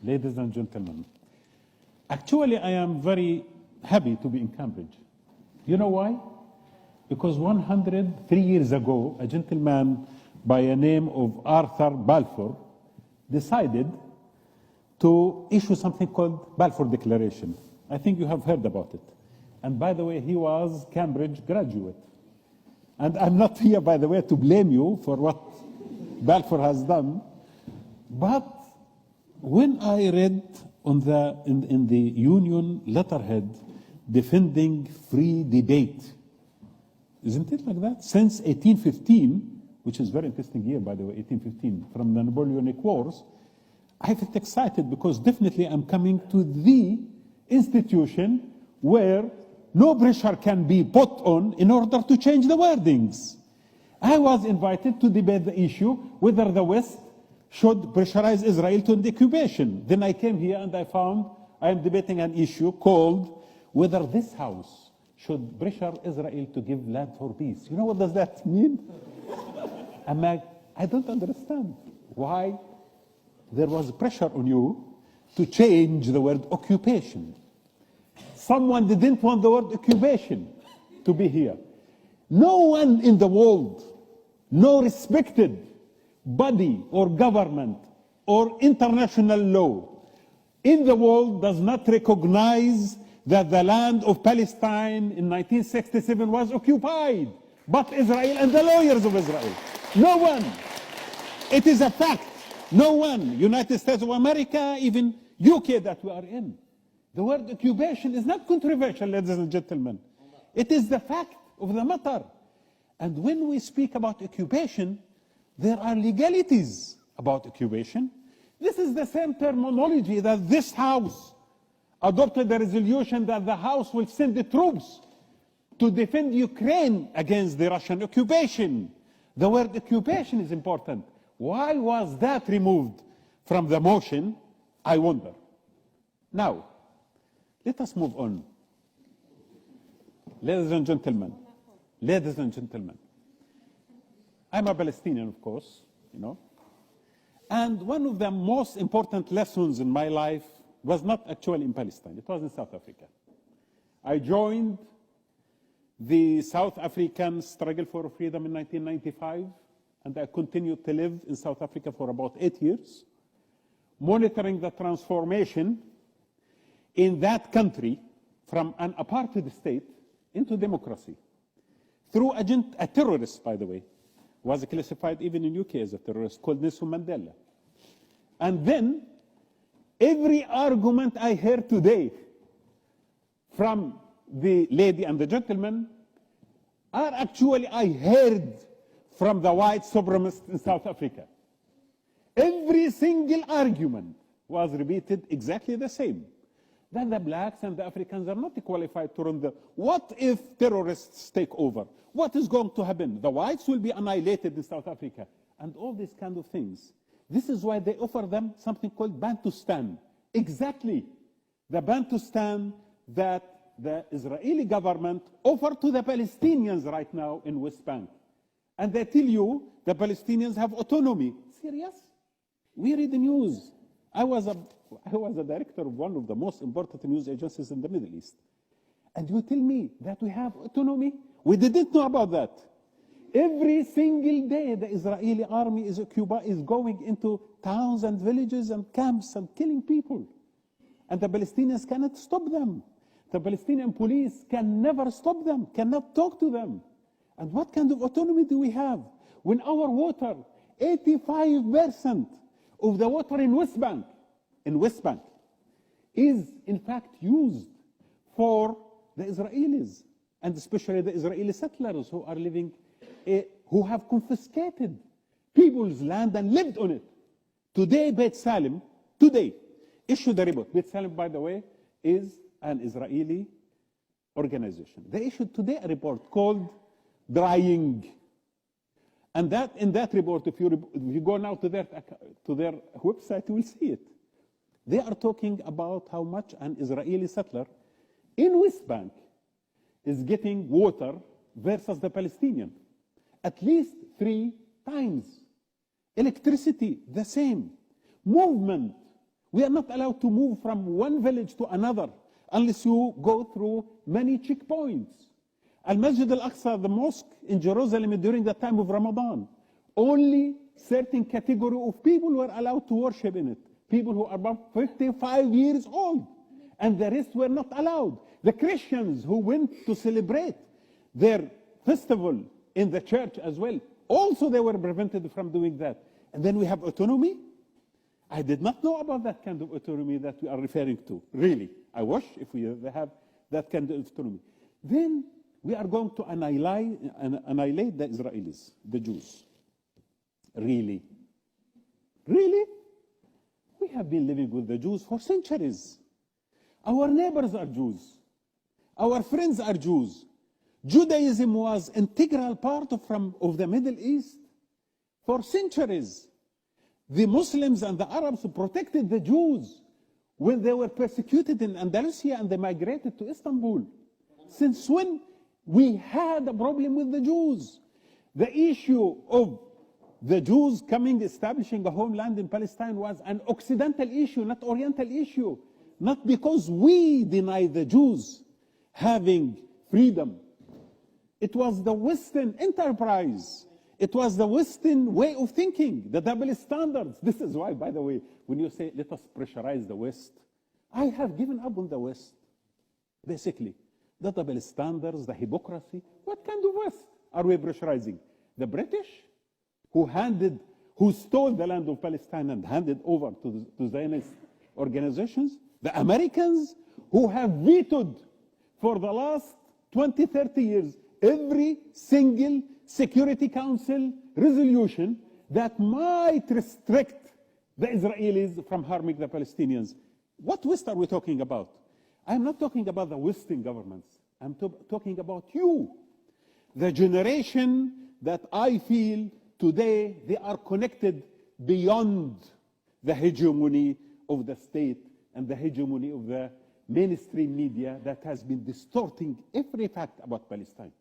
ladies and gentlemen. Actually, I am very happy to be in Cambridge. You know why? Because 103 years ago, a gentleman by the name of Arthur Balfour decided to issue something called Balfour Declaration. I think you have heard about it. And by the way, he was Cambridge graduate. And I'm not here, by the way, to blame you for what Balfour has done. But when I read on in the Union letterhead defending free debate, isn't it like that? Since 1815, which is a very interesting year, by the way, 1815, from the Napoleonic Wars, I felt excited because definitely I'm coming to the institution where no pressure can be put on in order to change the wordings. I was invited to debate the issue whether the West should pressurize Israel to end the occupation. Then I came here and I found I am debating an issue called whether this House should pressure Israel to give land for peace. You know what does that mean? I'm like, I don't understand why there was pressure on you to change the word occupation. Someone didn't want the word occupation to be here. No one in the world, no respected body or government or international law in the world does not recognize that the land of Palestine in 1967 was occupied, but Israel and the lawyers of Israel. No one. It is a fact. No one. United States of America, even UK that we are in. The word occupation is not controversial, ladies and gentlemen. It is the fact of the matter. And when we speak about occupation, there are legalities about occupation. This is the same terminology that this House adopted a resolution that the House will send the troops to defend Ukraine against the Russian occupation. The word occupation is important. Why was that removed from the motion? I wonder. Now, let us move on. Ladies and gentlemen, I'm a Palestinian, of course, you know. And one of the most important lessons in my life was not actually in Palestine. It was in South Africa. I joined the South African struggle for freedom in 1995, and I continued to live in South Africa for about 8 years, monitoring the transformation in that country from an apartheid state into democracy through a terrorist, by the way, was classified even in UK as a terrorist, called Nelson Mandela. And then every argument I heard today from the lady and the gentleman are actually I heard from the white supremacists in South Africa. Every single argument was repeated exactly the same. That the blacks and the Africans are not qualified to run the... What if terrorists take over? What is going to happen? The whites will be annihilated in South Africa. And all these kind of things. This is why they offer them something called Bantustan. Exactly the Bantustan that the Israeli government offered to the Palestinians right now in West Bank. And they tell you the Palestinians have autonomy. Serious? We read the news. I was a director of one of the most important news agencies in the Middle East. And you tell me that we have autonomy? We didn't know about that. Every single day, the Israeli army is going into towns and villages and camps and killing people. And the Palestinians cannot stop them. The Palestinian police can never stop them, cannot talk to them. And what kind of autonomy do we have? When our water, 85% of the water in West Bank, is in fact used for the Israelis, and especially the Israeli settlers who are living, who have confiscated people's land and lived on it. Today, Beit Salim, issued a report. Beit Salim, by the way, is an Israeli organization. They issued today a report called Drying. And that in that report, if you go now to their website, you will see it. They are talking about how much an Israeli settler in West Bank is getting water versus the Palestinian. At least 3 times. Electricity, the same. Movement. We are not allowed to move from one village to another unless you go through many checkpoints. Al-Masjid al-Aqsa, the mosque in Jerusalem during the time of Ramadan, only certain category of people were allowed to worship in it. People who are about 55 years old, and the rest were not allowed. The Christians who went to celebrate their festival in the church as well, also they were prevented from doing that. And then we have autonomy. I did not know about that kind of autonomy that we are referring to, really. I wish if we have that kind of autonomy. Then we are going to annihilate the Israelis, the Jews. Really? Really? We have been living with the Jews for centuries. Our neighbors are Jews. Our friends are Jews. Judaism was an integral part of the Middle East for centuries. The Muslims and the Arabs protected the Jews when they were persecuted in Andalusia and they migrated to Istanbul. Since when we had a problem with the Jews? The issue of the Jews establishing a homeland in Palestine was an Occidental issue, not Oriental issue. Not because we deny the Jews having freedom. It was the Western enterprise. It was the Western way of thinking, the double standards. This is why, by the way, when you say, let us pressurize the West, I have given up on the West, basically. The double standards, the hypocrisy. What kind of West are we pressurizing? The British, who stole the land of Palestine and handed over to Zionist organizations? The Americans, who have vetoed for the last 20, 30 years every single Security Council resolution that might restrict the Israelis from harming the Palestinians. What West are we talking about? I'm not talking about the Western governments. I'm talking about you, the generation that I feel today they are connected beyond the hegemony of the state and the hegemony of the mainstream media that has been distorting every fact about Palestine.